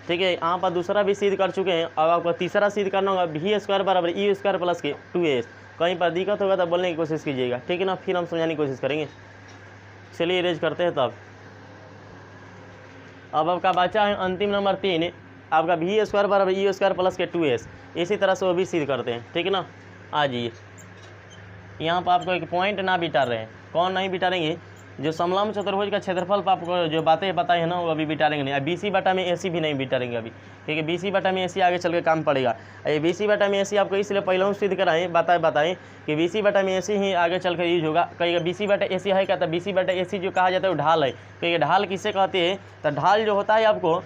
ठीक है। यहाँ पर दूसरा भी सिद्ध कर चुके हैं, अब आपको तीसरा सिद्ध करना होगा, V स्क्वायर बराबर U स्क्वायर प्लस के 2S। कहीं पर दिक्कत होगा तो बोलने की कोशिश कीजिएगा, ठीक है ना, फिर हम समझाने की कोशिश करेंगे। चलिए इरेज करते हैं। तब अब आपका बचा है अंतिम नंबर 3, आपका V स्क्वायर बराबर U स्क्वायर प्लस के 2S। इसी तरह से वो भी सिद्ध करते हैं, ठीक है ना। आ जाइए, यहाँ पर आपको एक पॉइंट ना बिटार रहे हैं, कौन नहीं बिटारेंगे, जो समलंब चतुर्भुज का क्षेत्रफल पर आपको जो बातें बताई है ना, वो अभी बिटारेंगे नहीं। BC बटा में AC भी नहीं बिटारेंगे अभी, ठीक है। BC बटा में AC आगे चल के काम पड़ेगा। ये BC बटा में AC आपको इसलिए पहले सिद्ध कराएं, बताएं कि BC बटा में AC ही आगे चल कर यूज होगा। कहीं BC बटा AC है क्या, तो BC बटा AC जो कहा जाता है वो ढाल है। कहीं ढाल किसे कहते हैं, तो ढाल जो होता है आपको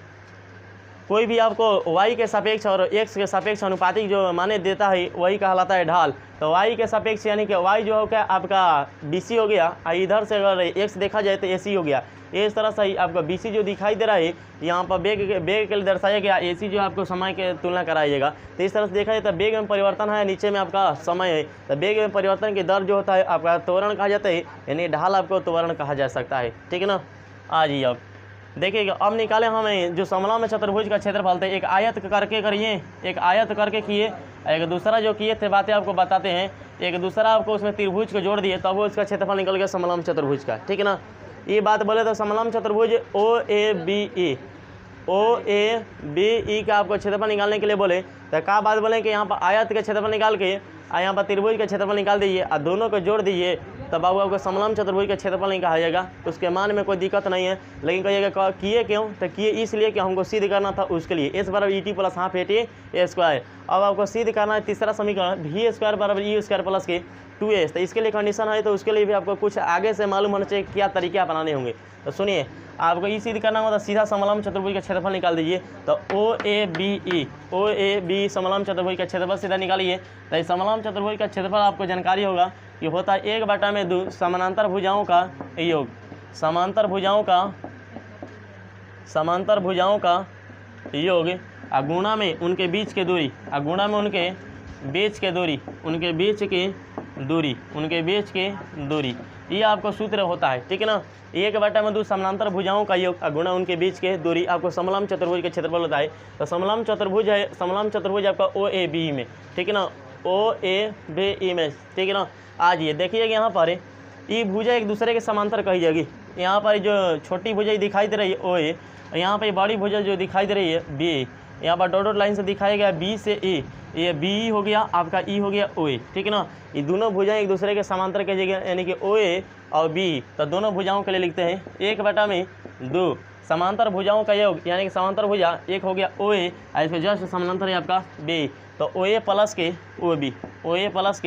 कोई भी आपको y के सापेक्ष और x के सापेक्ष अनुपातिक जो माने देता है वही कहलाता है ढाल। तो y के सापेक्ष यानी कि y जो हो गया आपका BC हो गया, इधर से अगर x देखा जाए तो AC हो गया। इस तरह से आपका BC जो दिखाई दे रहा है यहाँ पर वेग के लिए दर्शाया गया, AC जो आपको समय के तुलना कराइएगा। तो इस तरह से देखा जाए तो वेग में परिवर्तन है, नीचे में आपका समय है, तो वेग में परिवर्तन की दर जो होता है आपका त्वरण कहा जाता है, यानी ढाल आपको त्वरण कहा जा सकता है, ठीक है ना। आ जाइए अब देखिएगा, अब निकाले हमें जो समलंब चतुर्भुज का क्षेत्रफल थे, एक आयत करके करिए, एक आयत करके किए, एक दूसरा जो किए थे बातें आपको बताते हैं, एक दूसरा आपको उसमें त्रिभुज को जोड़ दिए, तब वो उसका क्षेत्रफल निकल गया समलंब चतुर्भुज का, ठीक है ना। ये बात बोले तो समलंब चतुर्भुज OABE का आपको क्षेत्रफल निकालने के लिए बोले, तो क्या बात बोले कि यहाँ पर आयत के क्षेत्रफल निकाल के यहाँ पर त्रिभुज का क्षेत्रफल निकाल दीजिए और दोनों को जोड़ दीजिए, तब बाबू आपको समलंब चतुर्भुज का क्षेत्रफल नहीं कहा जाएगा। उसके मान में कोई दिक्कत नहीं है, लेकिन कहिएगा किए क्यों, तो किए इसलिए कि हमको सिद्ध करना था उसके लिए, S बराबर ET plus half AT square. अब आपको सिद्ध करना है तीसरा समीकरण V स्क्वायर बराबर U स्क्वायर प्लस के 2S। तो इसके लिए कंडीशन है, तो उसके लिए भी आपको कुछ आगे से मालूम होना चाहिए क्या तरीके अपनाने होंगे। तो सुनिए, आपको ये सिद्ध करना होगा तो सीधा समलंब चतुर्भुज का क्षेत्रफल निकाल दीजिए। तो OABE समलंब चतुर्भुज का क्षेत्रफल सीधा निकालिए। तो इस समलंब चतुर्भुज का क्षेत्रफल आपको जानकारी होगा कि होता है 1/2 समानांतर भुजाओं का योग, समांतर भुजाओं का योग गुणा में उनके बीच के दूरी, गुणा में उनके बीच के दूरी, ये आपको सूत्र होता है, ठीक है ना। 1/2 समानांतर भुजाओं का योग गुणा उनके बीच के दूरी आपको समलंब चतुर्भुज के क्षेत्रफल होता है। तो समलंब चतुर्भुज है, समलंब चतुर्भुज आपका OABE में, ठीक है ना, OABE में, ठीक है ना। आज ये देखिएगा यहाँ पर ये भुजा एक दूसरे के समांतर कही जाएगी। यहाँ पर जो छोटी भुजा दिखाई दे रही है OA, यहाँ पर बड़ी भुजा जो दिखाई दे रही है BA, यहाँ पर डॉट लाइन से दिखाया गया B से A, ये BE हो गया आपका, E हो गया OA, ठीक है ना। ये दोनों भुजाएं एक दूसरे के समांतर कही जाएगी, यानी कि OA और BE। तो दोनों भुजाओं के लिए लिखते हैं 1/2 समांतर भुजाओं का योग यानी कि समांतर भुजा एक हो गया ओ ए, इस पे जस्ट समानांतर है आपका बी, तो ओ ए प्लस के ओ बी, ओ ए प्लस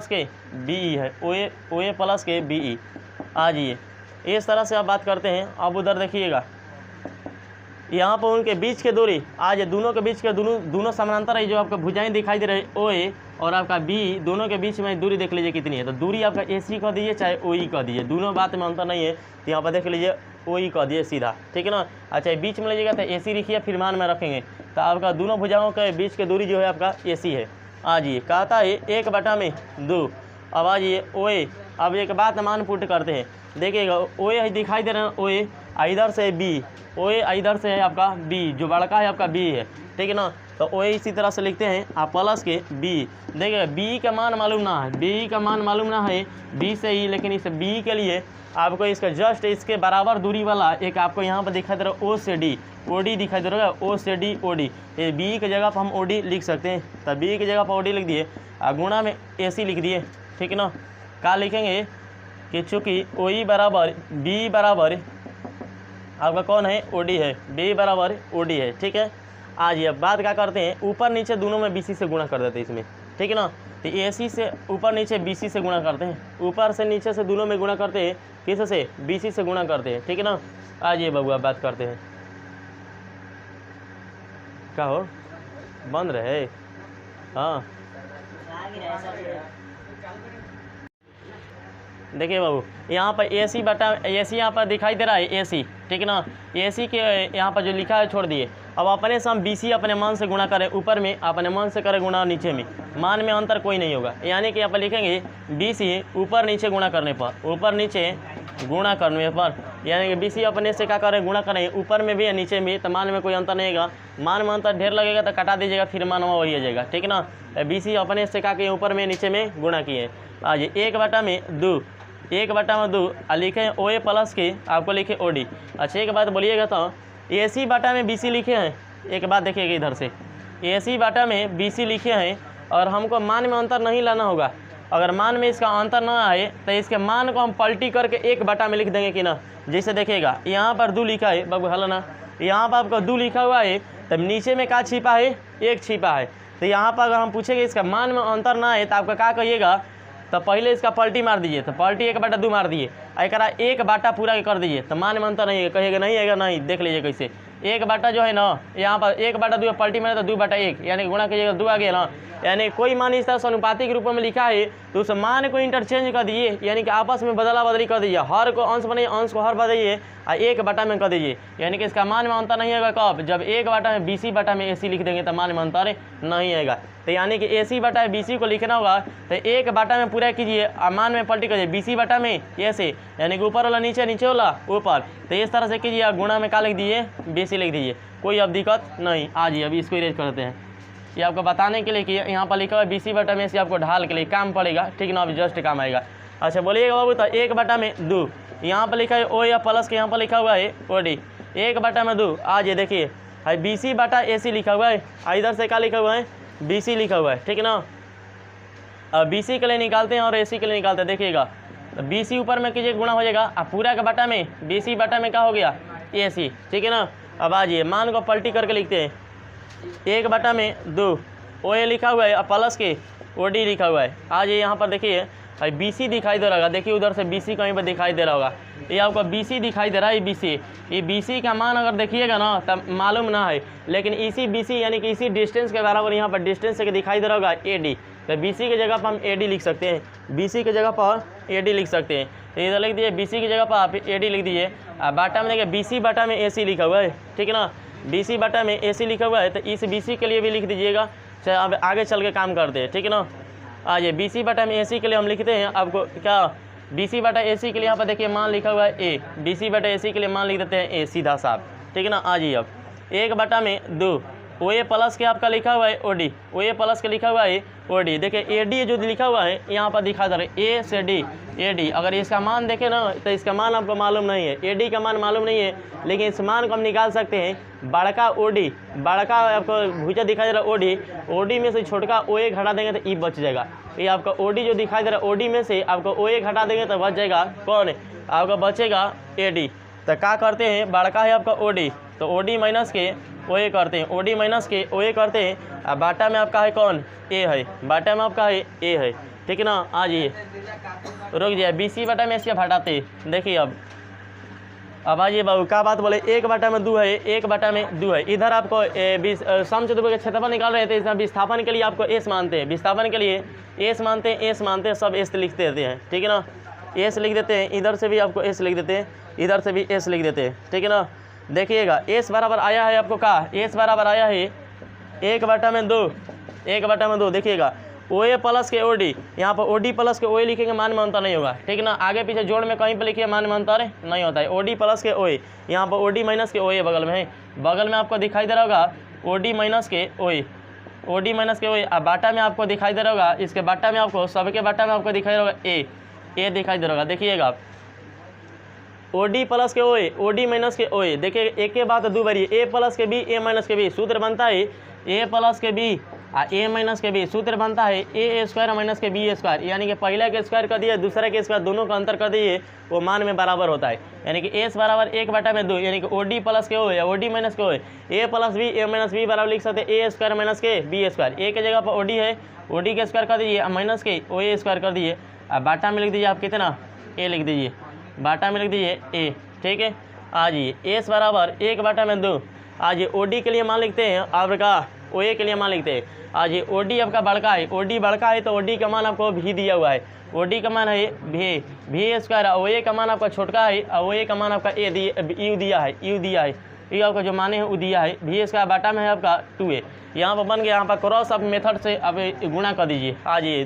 के बी ई है, ओ ए प्लस के बी ई। आ जाइए इस तरह से आप बात करते हैं। अब उधर देखिएगा यहाँ पर उनके बीच की दूरी, आज दोनों के बीच के दोनों समानांतर है, जो आपका भुजाएं दिखाई दे रही है ओ ए और आपका बी, दोनों के बीच में दूरी देख लीजिए कितनी है। तो दूरी आपका ए सी कह दीजिए चाहे ओ ई कह दीजिए, दोनों बात में अंतर नहीं है, तो यहाँ पर देख लीजिए ओ ई कह दीजिए सीधा, ठीक है ना। अच्छा बीच में लीजिएगा तो ए सी लिखिए, फिर मान में रखेंगे, तो आपका दोनों भुजाओं के बीच की दूरी जो है आपका ए सी है। आ जाइए कहता है 1/2। अब आ जाइए ओ ए, अब एक बात मान पुट करते हैं, देखिएगा ओ ए दिखाई दे रहा है, ओ ए इधर से बी, ओ ए इधर से है आपका बी, जो बड़का है आपका बी है, ठीक है ना। तो ओ ए इसी तरह से लिखते हैं आप प्लस के बी। देखिए बी का मान मालूम ना है, बी का मान मालूम ना है बी से ही, लेकिन इस बी के लिए आपको इसका जस्ट इसके बराबर दूरी वाला एक आपको यहाँ पर दिखाई दे रहा है ओ से डी, ओ डी दिखाई दे रहा है, ओ से डी ओ डी, ये बी की जगह पर हम ओ डी लिख सकते हैं, तब बी की जगह पर ओ डी लिख दिए, गुणा में ए सी लिख दिए, ठीक है ना। क्या लिखेंगे कि चूँकि ओ ई बराबर बी बराबर आपका कौन है ओ डी है, बी बराबर ओ डी है, ठीक है। आज ये बात क्या करते हैं, ऊपर नीचे दोनों में बी सी से गुणा कर देते हैं इसमें, ठीक है ना। तो ए सी से ऊपर नीचे बी सी से गुणा करते हैं, ऊपर से नीचे से दोनों में गुणा करते हैं, किस से बी सी से गुणा करते हैं, ठीक है ना। आज ये बबुआ बात करते हैं, क्या हो बंद रहे, हाँ देखिए बाबू यहाँ पर ए सी बटा ए सी यहाँ पर दिखाई दे रहा है ए सी, ठीक है ना। ए सी के यहाँ पर जो लिखा है छोड़ दिए, अब अपने से हम बी सी अपने मान से गुणा करें, ऊपर में अपने मान से करें गुणा, नीचे में मान में अंतर कोई नहीं होगा, यानी कि यहाँ पर लिखेंगे बी सी ऊपर नीचे गुणा करने पर, ऊपर नीचे गुणा करने पर, यानी कि बी सी अपने से क्या करें गुणा करें, ऊपर में भी है नीचे में, तो मान में कोई अंतर नहीं होगा, मान में अंतर ढेर लगेगा तो कटा दीजिएगा, फिर मान वहाँ वही आ जाएगा, ठीक है ना। बी सी अपने से क्या किए ऊपर में नीचे में गुणा किए। आज 1/2, 1/2 लिखे हैं ओ ए प्लस के, आपको लिखे ओ डी। अच्छा एक बात बोलिएगा तो ए सी बटा में बी सी लिखे हैं, एक बात देखिएगा इधर से ए सी बटा में बी सी लिखे हैं, और हमको मान में अंतर नहीं लाना होगा। अगर मान में इसका अंतर ना आए तो इसके मान को हम पलटी करके 1/2 में लिख देंगे कि ना। जैसे देखिएगा यहाँ पर 2 लिखा है बाबू, हल ना, यहाँ पर आपका 2 लिखा हुआ है, तब नीचे में क्या छिपा है, 1 छिपा है। तो यहाँ पर अगर हम पूछेंगे इसका मान में अंतर ना आए तो आपका क्या कहिएगा, तो पहले इसका पलटी मार दीजिए, तो पलटी 1/2 मार दिए, एक 1/2 पूरा कर दीजिए, तो मान में अंतर नहीं है, कहिएगा नहीं आएगा, नहीं देख लीजिए कैसे 1/2 जो है ना, यहाँ पर 1/2 पलटी मारे तो 2/1, यानी गुणा कीजिएगा 2 आ गया ना, यानी कोई मान इस तरह से अनुपाती के रूप में लिखा है तो उस मान को इंटरचेंज कर दीजिए, यानी कि आपस में बदला बदली कर दीजिए, हर को अंश बनाइए, अंश को हर बदलिए और 1/2 में कर दीजिए, यानी कि इसका मान में अंतर नहीं होगा। कब, जब 1/2 में BC बटा में AC लिख देंगे तो मान में अंतर नहीं आएगा। तो यानी कि AC बटा BC को लिखना होगा तो 1/2 में पूरा कीजिए और मान में पलटी करिए, BC बटा में ऐसे, यानी कि ऊपर वाला नीचे, नीचे वाला ऊपर, तो इस तरह से कीजिए, गुणा में क्या लिख दीजिए, BC लिख दीजिए, कोई अब दिक्कत नहीं। आइए अभी इसको इरेज करते हैं, ये आपको बताने के लिए कि यहाँ पर लिखा हुआ है BC बटा में से, आपको ढाल के लिए काम पड़ेगा, ठीक ना, अभी जस्ट काम आएगा। अच्छा बोलिएगा बाबू, तो 1/2 यहाँ पर लिखा है ओ या प्लस के यहाँ पर लिखा हुआ है OD, 1/2। आज ये देखिए BC बटा AC लिखा हुआ है, इधर से क्या लिखा हुआ है, BC लिखा हुआ है, ठीक है ना। अब BC के लिए निकालते हैं और AC के लिए निकालते हैं, देखिएगा तो BC ऊपर में कीजिए गुणा हो जाएगा, अब पूरा का बटा में BC बटा में क्या हो गया AC, ठीक है ना। अब आज ये मान को पलटी करके लिखते हैं, 1/2 OA लिखा हुआ है और प्लस के OD लिखा हुआ है। आज ये यहाँ पर देखिए BC दिखाई दे रहा होगा, देखिए उधर से BC कहीं पर दिखाई दे रहा होगा, ये आपका BC दिखाई दे रहा है, BC, ये BC का मान अगर देखिएगा ना तब मालूम ना है, लेकिन इसी BC यानी कि इसी डिस्टेंस के बराबर यहाँ पर डिस्टेंस से दिखाई दे रहा होगा AD, तो BC की जगह पर हम AD लिख सकते हैं, BC की जगह पर AD लिख सकते हैं। तो इधर लिख दीजिए BC की जगह पर आप AD लिख दीजिए, बाटा में देखिए BC बटा में AC लिखा हुआ है, ठीक है ना, BC बटा में AC लिखा हुआ है, तो इस BC के लिए भी लिख दीजिएगा, चाहे अब आगे चल के काम करते हैं, ठीक है ना। आज ये BC बटा में AC के लिए हम लिखते हैं, आपको क्या BC बटा AC के लिए यहाँ पर देखिए मान लिखा हुआ है A, BC बटा AC के लिए मान लिख देते हैं A सीधा साफ, ठीक है ना। आ जाइए अब 1/2 OA प्लस के आपका लिखा हुआ है OD, OA प्लस के लिखा हुआ है OD, देखिए AD जो लिखा हुआ है यहाँ पर दिखा दे रहा है A से D AD, अगर इसका मान देखें ना तो इसका मान आपको मालूम नहीं है, AD का मान मालूम नहीं है, लेकिन इस मान को हम निकाल सकते हैं। बड़का OD, बड़का आपको भुजा दिखाई दे रहा है OD में से छोटका OA घटा देंगे तो E बच जाएगा, ये आपका OD जो दिखाई दे रहा है OD में से आपको OA घटा देंगे तो बच जाएगा कौन, आपका बचेगा AD। तो क्या करते हैं, बड़का है आपका OD, तो OD माइनस के OA करते हैं, OD माइनस के OA करते हैं। अब बाटा में आपका है कौन, A है, बाटा में आपका है A है, ठीक है ना। आ जाइए, रुक जाइए, BC बटा में इसके हटाते, देखिए अब आइए बाबू क्या बात बोले, 1 बटा में 2 है, 1 बटा में 2 है। इधर आपको समचतुर्भुज का क्षेत्रफल निकाल रहे थे, इसमें विस्थापन के लिए आपको S मानते हैं, विस्थापन के लिए S मानते हैं, S मानते हैं, सब S लिख देते हैं, ठीक है ना। S लिख देते हैं, इधर से भी आपको S लिख देते हैं, इधर से भी S लिख देते हैं, ठीक है ना। देखिएगा S बराबर आया है आपको का, S बराबर आया है 1 बटा में 2, 1 बटा में 2। देखिएगा OA प्लस के OD, यहाँ पर OD प्लस के OA लिखेंगे, मान में अंतर नहीं होगा, ठीक है ना। आगे पीछे जोड़ में कहीं पर लिखिए, मान में अंतर नहीं होता है। OD प्लस के OA, यहाँ पर OD माइनस के OA बगल में है, बगल में आपको दिखाई दे रहा होगा OD माइनस के OA, OD माइनस के OA। अब बाटा में आपको दिखाई दे रहा होगा, इसके बाटा में आपको, सबके बाटा में आपको दिखाई दे रहा होगा A दिखाई दे रहा होगा। देखिएगा आप OD प्लस के OA, OD माइनस के OA, देखिए एक के बाद 2 बारी, A प्लस के B, A माइनस के B, सूत्र बनता है A प्लस के B A माइनस के B, सूत्र बनता है A स्क्वायर माइनस के B स्क्वायर, यानी कि पहला के स्क्वायर कर दिए, दूसरा के स्क्वायर, दोनों का अंतर कर दिए, वो मान में बराबर होता है। यानी कि S बराबर 1 बटा में 2, यानी कि OD प्लस के OA, OD माइनस के OA, A plus B, A minus B बराबर लिख सकते हैं A स्क्वायर माइनस के B स्क्वायर। A की जगह पर OD है, OD के स्क्वायर कर दीजिए, माइनस के OA स्क्वायर कर दीजिए। अब बाटा में लिख दीजिए आप कितना, A लिख दीजिए, बाटा में लिख दीजिए A, ठीक है। आ जाइए S बराबर 1 बटा में 2, आज OD के लिए मान लिखते हैं, आपका OA के लिए मान लिखते हैं। आज OD आपका बड़का है, OD बड़का है तो OD का मान आपको भी दिया हुआ है, OD का मान है भी स्क्वायर, OA का मान आपका छोटका है, OA का मान आपका U दिया है, U दिया है, U आपका जो माने है वो दिया है, भी स्क्वायर बाटा में है आपका 2A। यहाँ पर बन गया, यहाँ पर क्रॉस आप मेथड से आप गुणा कर दीजिए। आ जाइए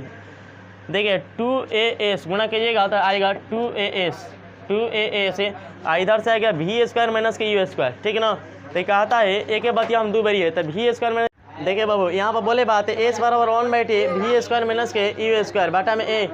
देखिए 2AS गुणा कीजिएगा तो आएगा 2AS से इधर से आएगा भी स्क्वायर माइनस के U स्क्वायर, ठीक है ना। तो कहता है एक बतिया हम 2 बारी है, तो भी स्क्वायर में देखिए बाबू यहाँ पर बोले बात है S बराबर 1/T भी स्क्वायर माइनस के U स्क्वायर बाटा में A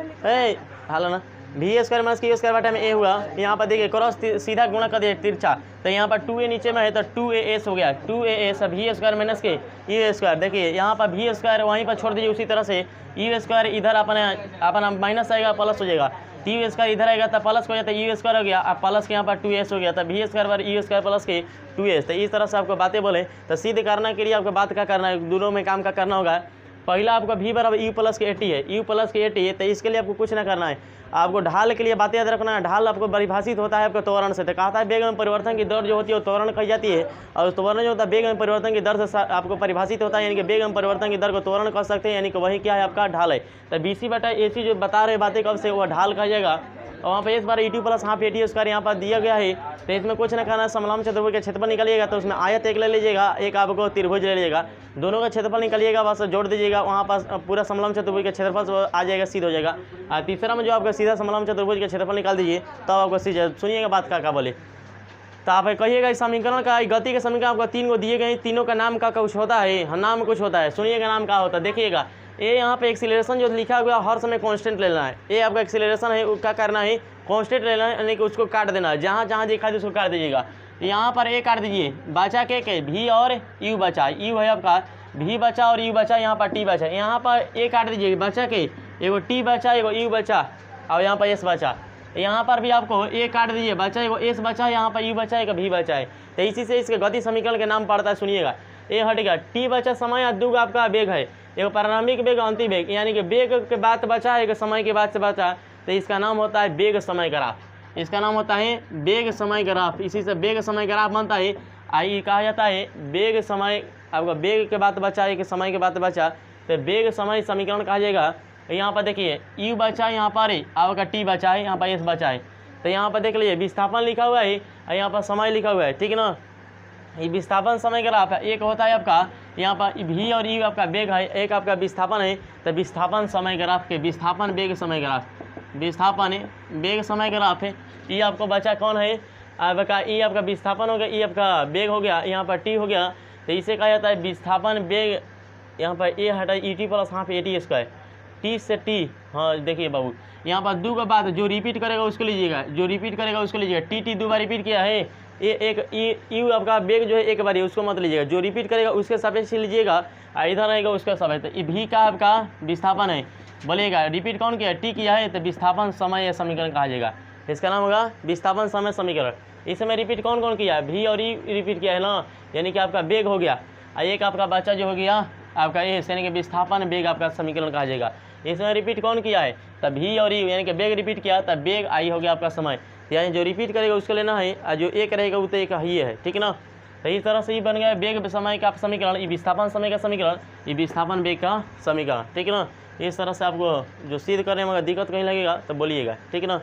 हाल ना, भी स्क्वायर माइनस के U स्क्वायर बाटा में A हुआ। यहाँ पर देखिए क्रॉस सीधा गुणा कर दिया तिरछा, तो यहाँ पर 2A नीचे में है तो 2AS हो गया, 2AS भी स्क्वायर माइनस के U स्क्वायर। देखिए यहाँ पर भी स्क्वायर वहीं पर छोड़ दीजिए, उसी तरह से U स्क्वायर इधर अपना माइनस आएगा, प्लस हो जाएगा, U स्क्वायर इधर आएगा तो प्लस हो जाता है, U स्क्वायर हो गया, अब प्लस के यहाँ पर 2S हो गया, तो भी square bar U square plus के 2S। तो इस तरह से आपको बातें बोले, तो सिद्ध करने के लिए आपको बात क्या करना है, दोनों में काम का करना होगा। पहला आपका भी बराबर U प्लस के 80 है, U प्लस के 80 है, तो इसके लिए आपको कुछ ना करना है, आपको ढाल के लिए बातें याद रखना है। ढाल आपको परिभाषित होता है आपको त्वरण से, तो कहता है वेग में परिवर्तन की दर जो होती है वो त्वरण कही जाती है, और त्वरण जो होता है वेग में परिवर्तन की दर से आपको परिभाषित होता है, यानी कि वेग में परिवर्तन की दर को त्वरण कह सकते हैं, यानी कि वही क्या है आपका ढाल है। तो BC बटा AC जो बता रहे बातें कब से, वो ढाल कहा जाएगा। और वहाँ पे इस बार E2 plus half AT square यहाँ पर दिया गया है, तो इसमें कुछ ना करना, समलंब चतुर्भुज का क्षेत्रफल निकालिएगा, तो उसमें आयत एक ले लीजिएगा, एक आपको त्रिभुज ले लीजिएगा, दोनों का क्षेत्रफल निकालिएगा, बस जोड़ दीजिएगा, वहाँ पास पूरा समलंब चतुर्भुज का क्षेत्रफल आ जाएगा, सीध हो जाएगा। और तीसरा में जो आपका सीधा समलंब चतुर्भुज का क्षेत्रफल निकाल दीजिए, तब आपको सुनिएगा बात क्या बोले। तो आप कहिएगा इस समीकरण का, गति के समीकरण आपको 3 को दिए गए, तीनों का नाम का कुछ होता है, नाम कुछ होता है, सुनिएगा नाम क्या होता है। देखिएगा ये यहाँ पे एक्सीलरेशन जो लिखा हुआ हर समय कांस्टेंट लेना है, ये आपका एक्सीलरेशन है, क्या करना है, कांस्टेंट लेना है, यानी कि उसको काट देना है, जहाँ जहाँ देखा है उसको काट दीजिएगा। यहाँ पर A काट दीजिए, बचा के भी और U बचा, U है आपका भी बचा और U बचा, यहाँ पर T बचा, यहाँ पर A काट दीजिए, बचा के एगो T बचा, एगो U बचा, और यहाँ पर S बचा, यहाँ पर भी आपको A काट दीजिए, बचा एगो S बचा, यहाँ पर U बचा, एक भी बचा है। तो इसी से इसके गति समीकरण के नाम पड़ता है, सुनिएगा। A हटेगा, T बचा समय या दूग आपका वेग है, एक प्रारंभिक वेग अंतिम वेग, यानी कि वेग के बाद बचा एक समय के बाद से बचा, तो इसका नाम होता है वेग समय ग्राफ, इसका नाम होता है वेग समय ग्राफ, इसी से वेग समय ग्राफ बनता है। आई कहा जाता है वेग समय, आपका वेग के बाद बचा एक समय के बाद बचा, तो वेग समय समीकरण कहा जाएगा। यहाँ पर देखिए U बचा, यहाँ पर आपका T बचा है, यहाँ पर S बचा है, तो यहाँ पर देख लीजिए विस्थापन लिखा हुआ है और यहाँ पर समय लिखा हुआ है, ठीक है ना। ये विस्थापन समय ग्राफ है, एक होता है आपका यहाँ पर भी और U आपका वेग है, एक आपका विस्थापन है, तो विस्थापन समय ग्राफ के विस्थापन वेग समय ग्राफ, विस्थापन वेग समय ग्राफ है। ये आपको बचा कौन है आपका, E आपका विस्थापन हो गया, E आपका वेग हो गया, यहाँ पर T हो गया, तो इसे कहा जाता है विस्थापन वेग। यहाँ पर A हटा ET plus half AT square, T से T। हाँ देखिए बाबू यहाँ पर 2 के बाद जो रिपीट करेगा उसको लीजिएगा, जो रिपीट करेगा उसको लीजिएगा, T 2 बार रिपीट किया है, ये एक U आपका वेग जो है एक बार ही, उसको मत लीजिएगा, जो रिपीट करेगा उसके सापेक्ष लीजिएगा, इधर रहेगा उसका सापेक्ष। तो भी का आपका विस्थापन है, बोलिएगा रिपीट कौन किया, T किया है, तो विस्थापन समय या समीकरण कहा जाएगा, इसका नाम होगा विस्थापन समय समीकरण। इस समय रिपीट कौन कौन किया है, भी और ई रिपीट किया है ना, यानी कि आपका वेग हो गया। एक आपका बच्चा जो हो गया आपका ए यानी कि विस्थापन वेग आपका समीकरण कहा जाएगा। इसमें रिपीट कौन किया है, तब भी और ई यानी कि वेग रिपीट किया, तब वेग आई हो गया आपका समय, यानी जो रिपीट करेगा उसको लेना है, और जो एक रहेगा वो तो एक ही है, ठीक है ना। तो इस तरह से ये बन गया वेग समय का समीकरण, ये विस्थापन समय का समीकरण, ये विस्थापन वेग का समीकरण, ठीक है ना। इस तरह से आपको जो सिद्ध करने में अगर दिक्कत कहीं लगेगा तो बोलिएगा, ठीक है ना।